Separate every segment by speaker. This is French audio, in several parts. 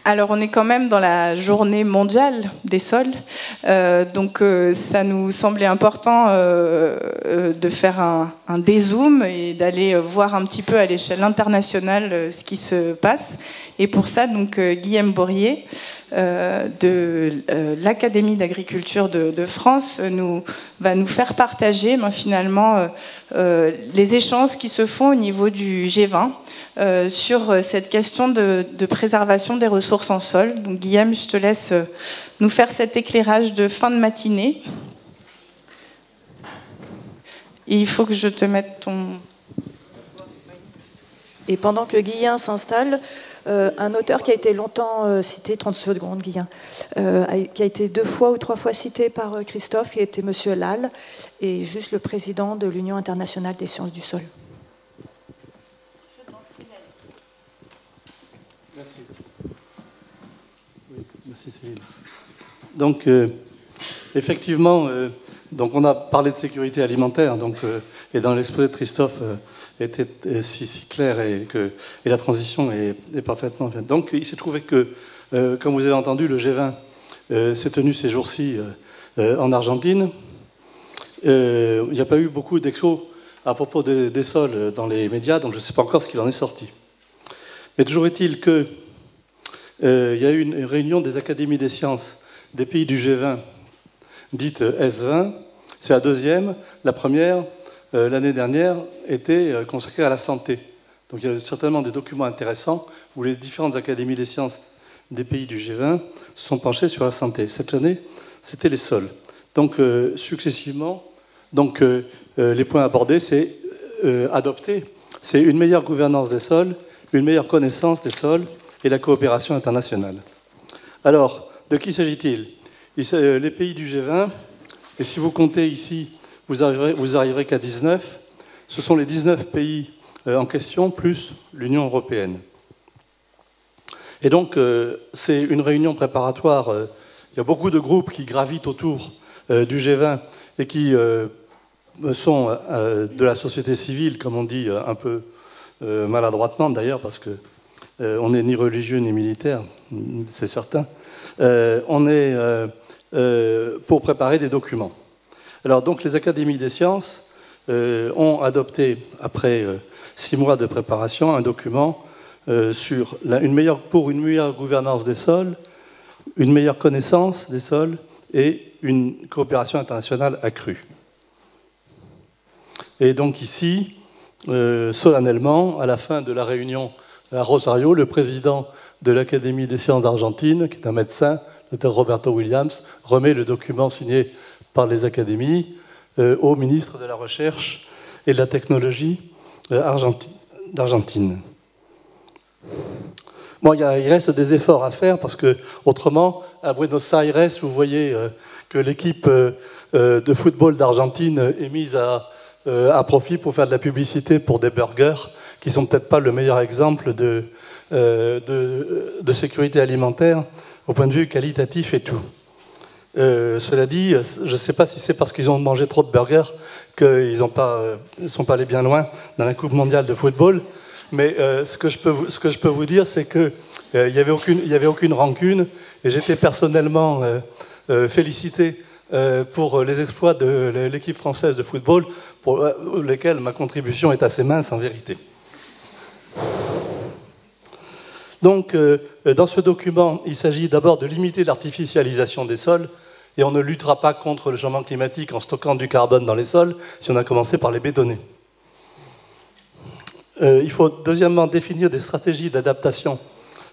Speaker 1: Alors, on est quand même dans la journée mondiale des sols, donc ça nous semblait important de faire un dézoom et d'aller voir un petit peu à l'échelle internationale ce qui se passe. Et pour ça, donc Guillaume Bourrier de l'Académie d'agriculture de France va nous faire partager finalement les échanges qui se font au niveau du G20 sur cette question de préservation des ressources en sol. Donc Guillaume, je te laisse nous faire cet éclairage de fin de matinée. Et il faut que je te mette ton...
Speaker 2: Et pendant que Guillaume s'installe, un auteur qui a été longtemps cité, 30 secondes Guillaume, qui a été 2 fois ou 3 fois cité par Christophe, qui était Monsieur Lal, et juste le président de l'Union internationale des sciences du sol.
Speaker 3: Merci. Oui, merci Céline. Donc, effectivement, donc on a parlé de sécurité alimentaire, donc, et dans l'exposé de Christophe était si clair et la transition est parfaitement faite. Donc, il s'est trouvé que, comme vous avez entendu, le G20 s'est tenu ces jours-ci en Argentine. Il n'y a pas eu beaucoup d'exos à propos des sols dans les médias, donc je ne sais pas encore ce qu'il en est sorti. Mais toujours est-il qu'il y a eu une réunion des académies des sciences des pays du G20, dite S20. C'est la deuxième. La première, l'année dernière, était consacrée à la santé. Donc il y a certainement des documents intéressants où les différentes académies des sciences des pays du G20 se sont penchées sur la santé. Cette année, c'était les sols. Donc successivement, donc, les points abordés, c'est adopter. C'est une meilleure gouvernance des sols, une meilleure connaissance des sols et la coopération internationale. Alors, de qui s'agit-il? Les pays du G20, et si vous comptez ici, vous arriverez qu'à 19, ce sont les 19 pays en question, plus l'Union européenne. Et donc, c'est une réunion préparatoire. Il y a beaucoup de groupes qui gravitent autour du G20 et qui sont de la société civile, comme on dit un peu maladroitement d'ailleurs, parce que on n'est ni religieux ni militaire, c'est certain. On est pour préparer des documents. Alors donc les académies des sciences ont adopté, après 6 mois de préparation, un document pour une meilleure gouvernance des sols, une meilleure connaissance des sols et une coopération internationale accrue. Et donc ici, solennellement, à la fin de la réunion à Rosario, le président de l'Académie des sciences d'Argentine, qui est un médecin, le Dr Roberto Williams, remet le document signé par les académies au ministre de la Recherche et de la Technologie d'Argentine. Bon, il reste des efforts à faire parce que, autrement, à Buenos Aires, vous voyez que l'équipe de football d'Argentine est mise à profit pour faire de la publicité pour des burgers qui ne sont peut-être pas le meilleur exemple de sécurité alimentaire au point de vue qualitatif et tout. Cela dit, je ne sais pas si c'est parce qu'ils ont mangé trop de burgers qu'ils ne sont pas allés bien loin dans la Coupe mondiale de football, mais ce que je peux vous dire, c'est qu'il n'y avait aucune rancune, et j'étais personnellement félicité pour les exploits de l'équipe française de football, pour lesquels ma contribution est assez mince en vérité. Donc, dans ce document, il s'agit d'abord de limiter l'artificialisation des sols, et on ne luttera pas contre le changement climatique en stockant du carbone dans les sols si on a commencé par les bétonner. Il faut deuxièmement définir des stratégies d'adaptation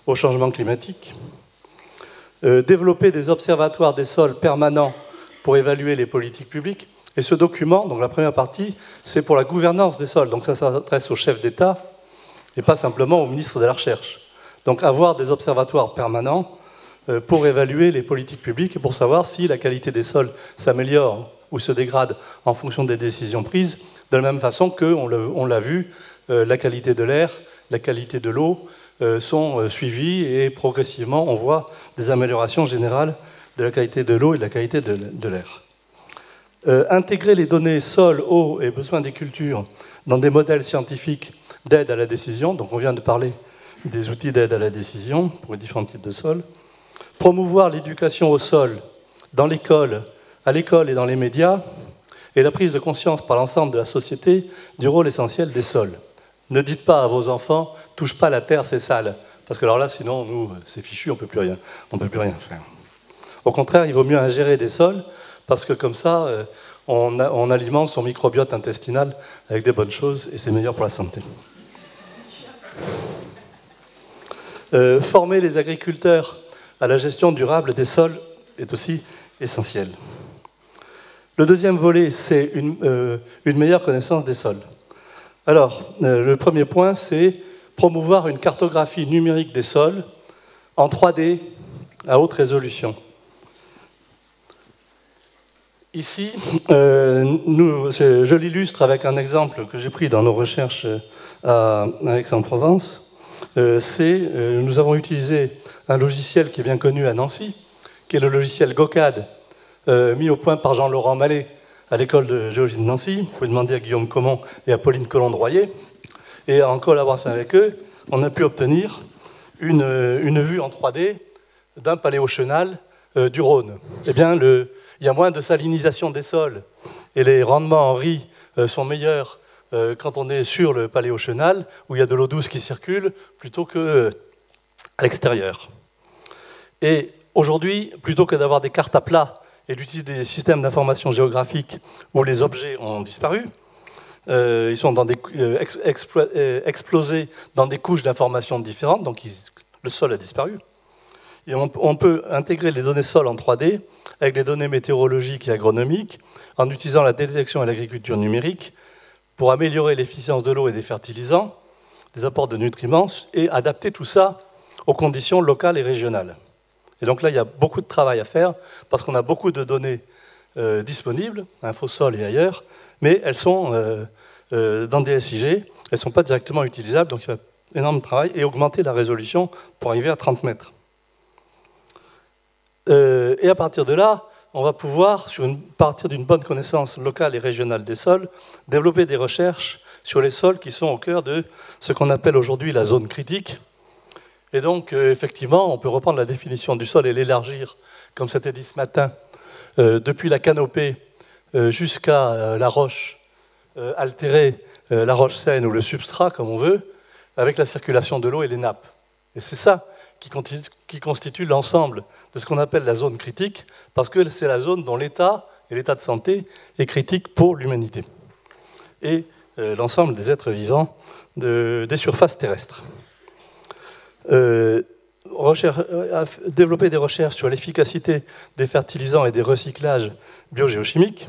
Speaker 3: au changement climatique, développer des observatoires des sols permanents pour évaluer les politiques publiques. Et ce document, donc la première partie, c'est pour la gouvernance des sols. Donc ça s'adresse au chef d'État et pas simplement au ministre de la Recherche. Donc avoir des observatoires permanents pour évaluer les politiques publiques et pour savoir si la qualité des sols s'améliore ou se dégrade en fonction des décisions prises, de la même façon qu'on l'a vu, la qualité de l'air, la qualité de l'eau sont suivies et progressivement on voit des améliorations générales de la qualité de l'eau et de la qualité de l'air. Intégrer les données sol, eau et besoins des cultures dans des modèles scientifiques d'aide à la décision, donc on vient de parler des outils d'aide à la décision pour les différents types de sols. Promouvoir l'éducation au sol dans l'école, à l'école et dans les médias, et la prise de conscience par l'ensemble de la société du rôle essentiel des sols. Ne dites pas à vos enfants, touche pas la terre, c'est sale. Parce que alors là, sinon, nous, c'est fichu, on ne peut plus rien faire. Au contraire, il vaut mieux ingérer des sols, parce que comme ça, on alimente son microbiote intestinal avec des bonnes choses, et c'est meilleur pour la santé. Former les agriculteurs à la gestion durable des sols est aussi essentiel. Le deuxième volet, c'est une meilleure connaissance des sols. Alors, le premier point, c'est promouvoir une cartographie numérique des sols en 3D à haute résolution. Ici, je l'illustre avec un exemple que j'ai pris dans nos recherches à Aix-en-Provence. Nous avons utilisé un logiciel qui est bien connu à Nancy, qui est le logiciel GOCAD, mis au point par Jean-Laurent Mallet à l'école de géologie de Nancy. Vous pouvez demander à Guillaume Comont et à Pauline Colomb-Droyer. Et en collaboration avec eux, on a pu obtenir une vue en 3D d'un paléochenal du Rhône. Eh bien, il y a moins de salinisation des sols et les rendements en riz sont meilleurs quand on est sur le paléochenal, où il y a de l'eau douce qui circule, plutôt qu'à l'extérieur. Et aujourd'hui, plutôt que d'avoir des cartes à plat et d'utiliser des systèmes d'information géographique où les objets ont disparu, ils sont explosés dans des couches d'informations différentes, donc le sol a disparu. Et on peut intégrer les données sol en 3D avec les données météorologiques et agronomiques en utilisant la détection et l'agriculture numérique pour améliorer l'efficience de l'eau et des fertilisants, des apports de nutriments et adapter tout ça aux conditions locales et régionales. Et donc là, il y a beaucoup de travail à faire parce qu'on a beaucoup de données disponibles, InfoSol et ailleurs, mais elles sont dans des SIG, elles ne sont pas directement utilisables, donc il y a énorme travail, et augmenter la résolution pour arriver à 30 mètres. Et à partir de là, on va pouvoir, partir d'une bonne connaissance locale et régionale des sols, développer des recherches sur les sols qui sont au cœur de ce qu'on appelle aujourd'hui la zone critique. Et donc, effectivement, on peut reprendre la définition du sol et l'élargir, comme c'était dit ce matin, depuis la canopée jusqu'à la roche altérée, la roche saine ou le substrat, comme on veut, avec la circulation de l'eau et les nappes. Et c'est ça qui constitue l'ensemble de ce qu'on appelle la zone critique, parce que c'est la zone dont l'état et l'état de santé est critique pour l'humanité et l'ensemble des êtres vivants des surfaces terrestres. Développer des recherches sur l'efficacité des fertilisants et des recyclages biogéochimiques.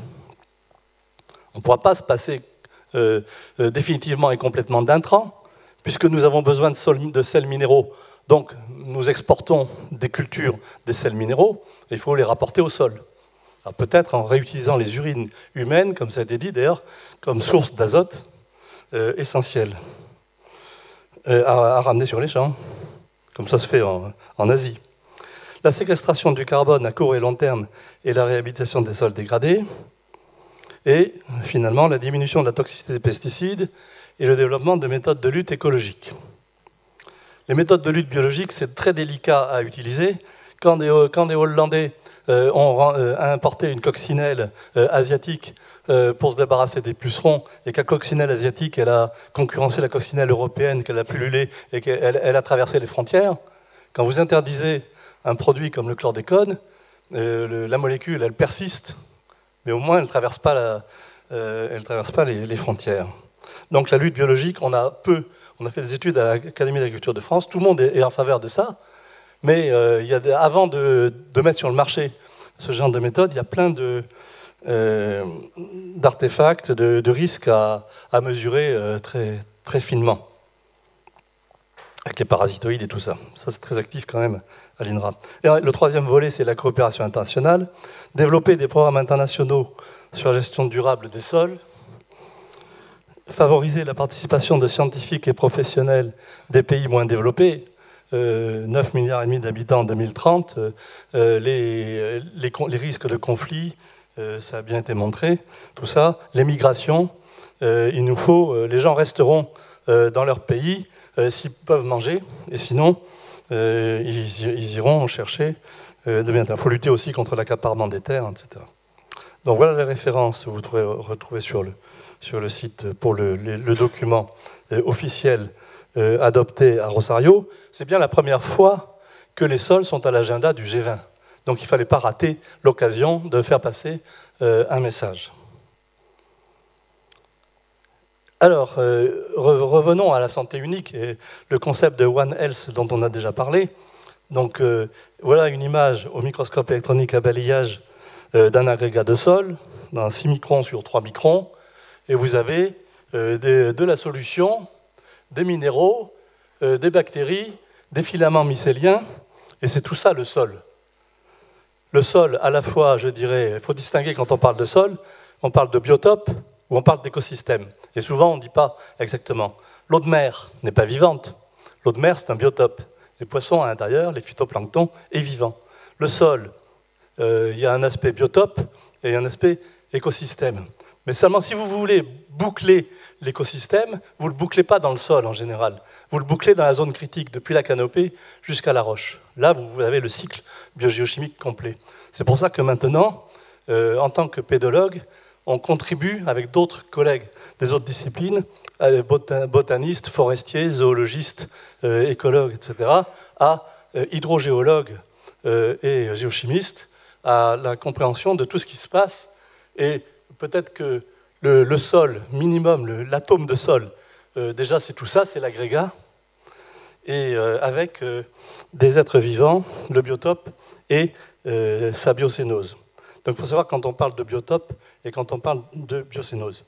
Speaker 3: On ne pourra pas se passer définitivement et complètement d'intrants, puisque nous avons besoin de sels minéraux. Donc, nous exportons des cultures, des sels minéraux, et il faut les rapporter au sol. Peut-être en réutilisant les urines humaines, comme ça a été dit d'ailleurs, comme source d'azote essentielle à ramener sur les champs, comme ça se fait en Asie. La séquestration du carbone à court et long terme et la réhabilitation des sols dégradés, et finalement la diminution de la toxicité des pesticides et le développement de méthodes de lutte écologiques. Les méthodes de lutte biologique, c'est très délicat à utiliser. Quand des Hollandais ont importé une coccinelle asiatique pour se débarrasser des pucerons, et que la coccinelle asiatique, elle a concurrencé la coccinelle européenne, qu'elle a pullulé et qu'elle a traversé les frontières, quand vous interdisez un produit comme le chlordécone, la molécule, elle persiste, mais au moins elle ne traverse pas les frontières. Donc la lutte biologique, on a fait des études à l'Académie d'agriculture de France, tout le monde est en faveur de ça, mais avant de mettre sur le marché ce genre de méthode, il y a plein d'artefacts, de risques à mesurer très, très finement, avec les parasitoïdes et tout ça. Ça, c'est très actif quand même à l'INRA. Et le troisième volet, c'est la coopération internationale. Développer des programmes internationaux sur la gestion durable des sols. Favoriser la participation de scientifiques et professionnels des pays moins développés. 9,5 milliards d'habitants en 2030. Les risques de conflit, ça a bien été montré. Tout ça. Les migrations. Les gens resteront dans leur pays s'ils peuvent manger, et sinon, ils iront chercher de bien. Il faut lutter aussi contre l'accaparement des terres, etc. Donc voilà les références que vous pourrez retrouver sur le site pour le document officiel adopté à Rosario. C'est bien la première fois que les sols sont à l'agenda du G20. Donc il ne fallait pas rater l'occasion de faire passer un message. Alors, revenons à la santé unique et le concept de One Health dont on a déjà parlé. Donc, voilà une image au microscope électronique à balayage d'un agrégat de sol, d'un 6 microns sur 3 microns, et vous avez de la solution, des minéraux, des bactéries, des filaments mycéliens, et c'est tout ça le sol. Le sol, à la fois, je dirais, il faut distinguer quand on parle de sol, on parle de biotope ou on parle d'écosystème. Et souvent, on ne dit pas exactement. L'eau de mer n'est pas vivante. L'eau de mer, c'est un biotope. Les poissons à l'intérieur, les phytoplanctons, est vivant. Le sol, il y a un aspect biotope et un aspect écosystème. Mais seulement si vous voulez boucler l'écosystème, vous ne le bouclez pas dans le sol en général. Vous le bouclez dans la zone critique, depuis la canopée jusqu'à la roche. Là, vous avez le cycle biogéochimique complet. C'est pour ça que maintenant, en tant que pédologue, on contribue avec d'autres collègues des autres disciplines, botanistes, forestiers, zoologistes, écologues, etc., à hydrogéologues et géochimistes, à la compréhension de tout ce qui se passe. Et peut-être que le sol minimum, l'atome de sol, déjà c'est tout ça, c'est l'agrégat, et avec des êtres vivants, le biotope et sa biocénose. Donc il faut savoir quand on parle de biotope et quand on parle de biocénose.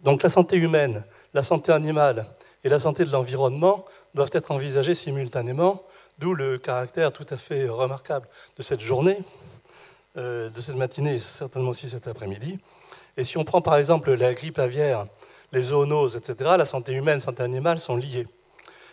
Speaker 3: Donc la santé humaine, la santé animale et la santé de l'environnement doivent être envisagées simultanément, d'où le caractère tout à fait remarquable de cette journée, de cette matinée et certainement aussi cet après-midi. Et si on prend par exemple la grippe aviaire, les zoonoses, etc., la santé humaine et la santé animale sont liées.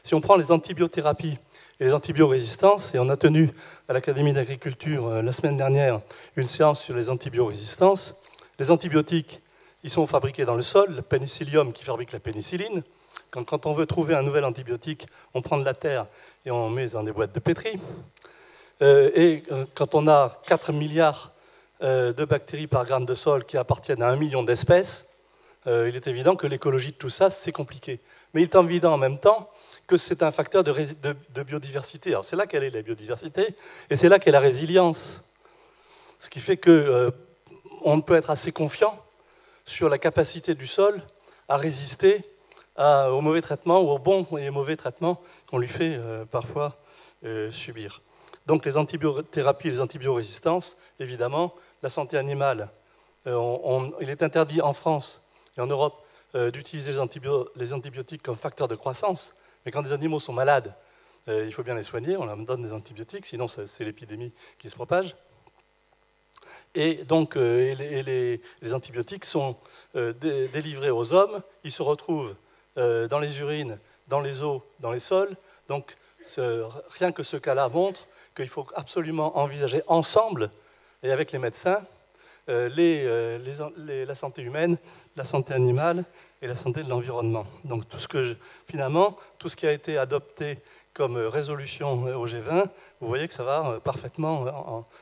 Speaker 3: Si on prend les antibiothérapies et les antibiorésistances, et on a tenu à l'Académie d'agriculture la semaine dernière une séance sur les antibiorésistances, les antibiotiques, ils sont fabriqués dans le sol, le pénicillium qui fabrique la pénicilline. Quand on veut trouver un nouvel antibiotique, on prend de la terre et on met dans des boîtes de pétri. Et quand on a 4 milliards de bactéries par gramme de sol qui appartiennent à 1 million d'espèces, il est évident que l'écologie de tout ça, c'est compliqué. Mais il est évident en même temps que c'est un facteur de biodiversité. Alors c'est là qu'elle est la biodiversité, et c'est là qu'est la résilience. Ce qui fait qu'on peut être assez confiant sur la capacité du sol à résister aux mauvais traitements ou aux bons et mauvais traitements qu'on lui fait parfois subir. Donc les antibiothérapies et les antibiorésistances, évidemment, la santé animale. Il est interdit en France et en Europe d'utiliser les antibiotiques comme facteur de croissance, mais quand des animaux sont malades, il faut bien les soigner, on leur donne des antibiotiques, sinon c'est l'épidémie qui se propage. Et donc les antibiotiques sont délivrés aux hommes, ils se retrouvent dans les urines, dans les eaux, dans les sols. Donc rien que ce cas-là montre qu'il faut absolument envisager ensemble, et avec les médecins, la santé humaine, la santé animale et la santé de l'environnement. Donc finalement, tout ce qui a été adopté comme résolution au G20, vous voyez que ça va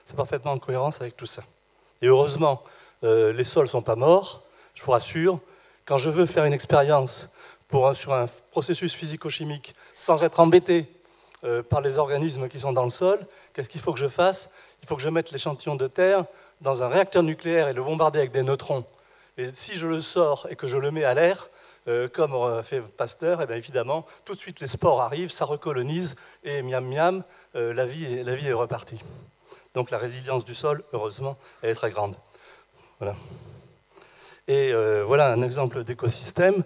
Speaker 3: c'est parfaitement en cohérence avec tout ça. Et heureusement, les sols ne sont pas morts, je vous rassure. Quand je veux faire une expérience sur un processus physico-chimique sans être embêté par les organismes qui sont dans le sol, qu'est-ce qu'il faut que je fasse? Il faut que je mette l'échantillon de terre dans un réacteur nucléaire et le bombarder avec des neutrons. Et si je le sors et que je le mets à l'air, comme fait Pasteur, et bien évidemment, tout de suite les spores arrivent, ça recolonise, et miam miam, la vie est repartie. Donc la résilience du sol, heureusement, elle est très grande. Voilà. Et voilà un exemple d'écosystème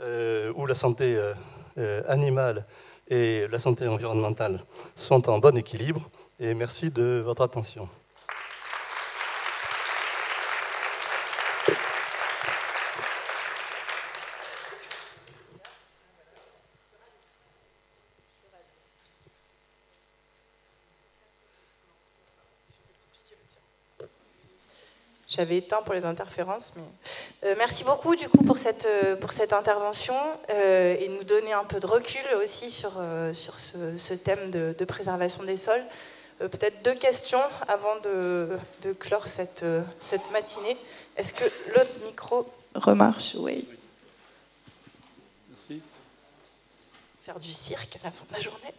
Speaker 3: où la santé animale et la santé environnementale sont en bon équilibre. Et merci de votre attention.
Speaker 1: J'avais éteint pour les interférences, mais Merci beaucoup du coup pour cette intervention et nous donner un peu de recul aussi sur ce thème de préservation des sols. Peut-être 2 questions avant de clore cette matinée. Est-ce que l'autre micro remarche? Oui.
Speaker 3: Merci.
Speaker 1: Faire du cirque à la fin de la journée.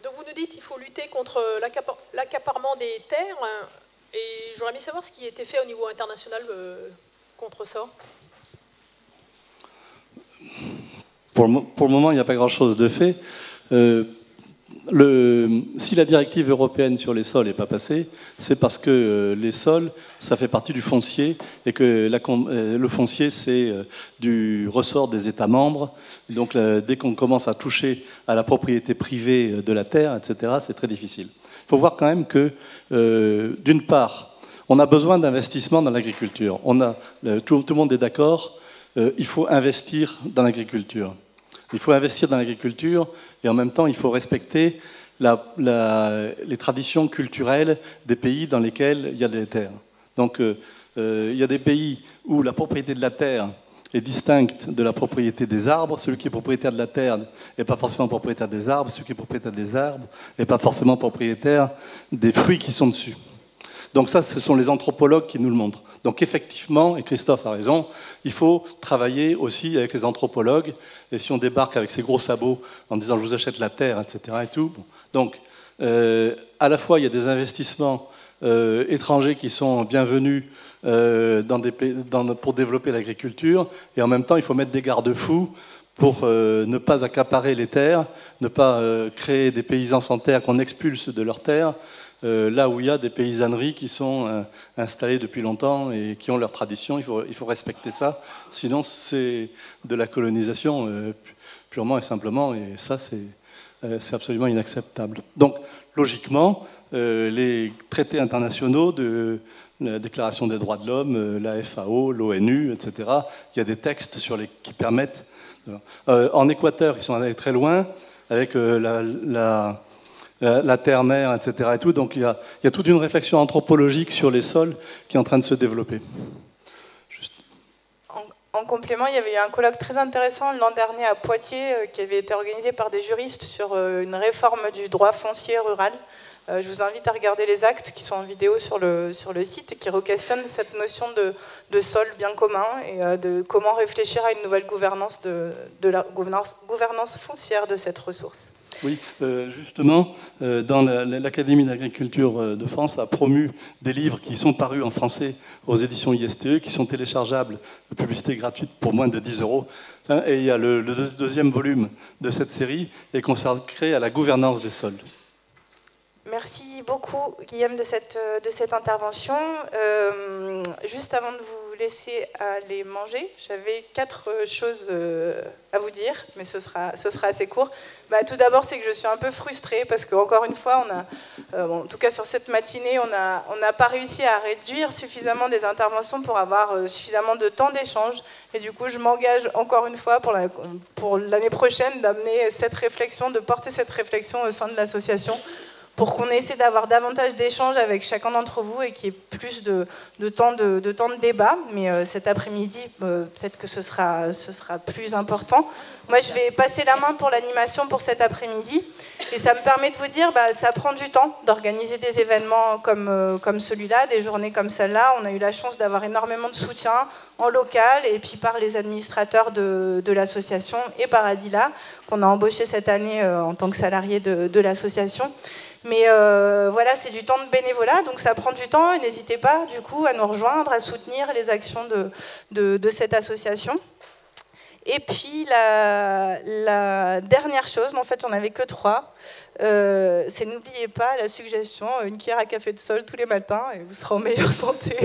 Speaker 4: Donc vous nous dites qu'il faut lutter contre l'accaparement des terres. Et j'aurais aimé savoir ce qui était fait au niveau international contre ça.
Speaker 3: Pour le moment, il n'y a pas grand-chose de fait. Si la directive européenne sur les sols n'est pas passée, c'est parce que les sols, ça fait partie du foncier et que le foncier, c'est du ressort des États membres. Donc dès qu'on commence à toucher à la propriété privée de la terre, etc., c'est très difficile. Il faut voir quand même que, d'une part, on a besoin d'investissement dans l'agriculture. Tout le monde est d'accord, il faut investir dans l'agriculture. Il faut investir dans l'agriculture et en même temps, il faut respecter les traditions culturelles des pays dans lesquels il y a des terres. Donc, il y a des pays où la propriété de la terre est distincte de la propriété des arbres. Celui qui est propriétaire de la terre n'est pas forcément propriétaire des arbres. Celui qui est propriétaire des arbres n'est pas forcément propriétaire des fruits qui sont dessus. Donc ça, ce sont les anthropologues qui nous le montrent. Donc effectivement, et Christophe a raison, il faut travailler aussi avec les anthropologues. Et si on débarque avec ses gros sabots en disant « je vous achète la terre », etc. et tout. Bon. Donc, à la fois, il y a des investissements étrangers qui sont bienvenus pour développer l'agriculture, et en même temps, il faut mettre des garde-fous pour ne pas accaparer les terres, ne pas créer des paysans sans terre qu'on expulse de leurs terres, là où il y a des paysanneries qui sont installées depuis longtemps et qui ont leur tradition. Il faut respecter ça, sinon c'est de la colonisation purement et simplement, et ça c'est absolument inacceptable. Donc logiquement, les traités internationaux de la Déclaration des droits de l'homme, la FAO, l'ONU, etc., il y a des textes qui permettent... en Équateur, ils sont allés très loin avec la terre-mère, etc. Et tout. Donc il y a toute une réflexion anthropologique sur les sols qui est en train de se développer. Juste.
Speaker 1: En complément, il y avait eu un colloque très intéressant l'an dernier à Poitiers qui avait été organisé par des juristes sur une réforme du droit foncier rural. Je vous invite à regarder les actes qui sont en vidéo sur le site et qui requestionnent cette notion de sol bien commun et de comment réfléchir à une nouvelle gouvernance de la gouvernance foncière de cette ressource.
Speaker 3: Oui, justement, dans l'Académie d'agriculture de France a promu des livres qui sont parus en français aux éditions ISTE, qui sont téléchargeables de publicité gratuite pour moins de 10 €. Et il y a le deuxième volume de cette série est consacré à la gouvernance des sols.
Speaker 1: Merci beaucoup, Guillaume, de cette intervention. Juste avant de vous laisser aller manger, j'avais 4 choses à vous dire, mais ce sera assez court. Tout d'abord, c'est que je suis un peu frustrée parce qu'encore une fois, en tout cas sur cette matinée, on n'a pas réussi à réduire suffisamment des interventions pour avoir suffisamment de temps d'échange. Et du coup, je m'engage encore une fois pour l'année prochaine d'amener cette réflexion, de porter cette réflexion au sein de l'association, pour qu'on essaie d'avoir davantage d'échanges avec chacun d'entre vous et qu'il y ait plus de temps de débat. Mais cet après-midi, peut-être que ce sera plus important. Moi, je vais passer la main pour l'animation pour cet après-midi. Et ça me permet de vous dire, ça prend du temps d'organiser des événements comme celui-là, des journées comme celle-là. On a eu la chance d'avoir énormément de soutien en local et puis par les administrateurs de l'association et par Adila, qu'on a embauché cette année en tant que salarié de l'association. Mais voilà, c'est du temps de bénévolat, donc ça prend du temps et n'hésitez pas du coup à nous rejoindre, à soutenir les actions de cette association. Et puis la dernière chose, mais en fait j'en avais que 3, c'est n'oubliez pas la suggestion, une cuillère à café de sol tous les matins et vous serez en meilleure santé.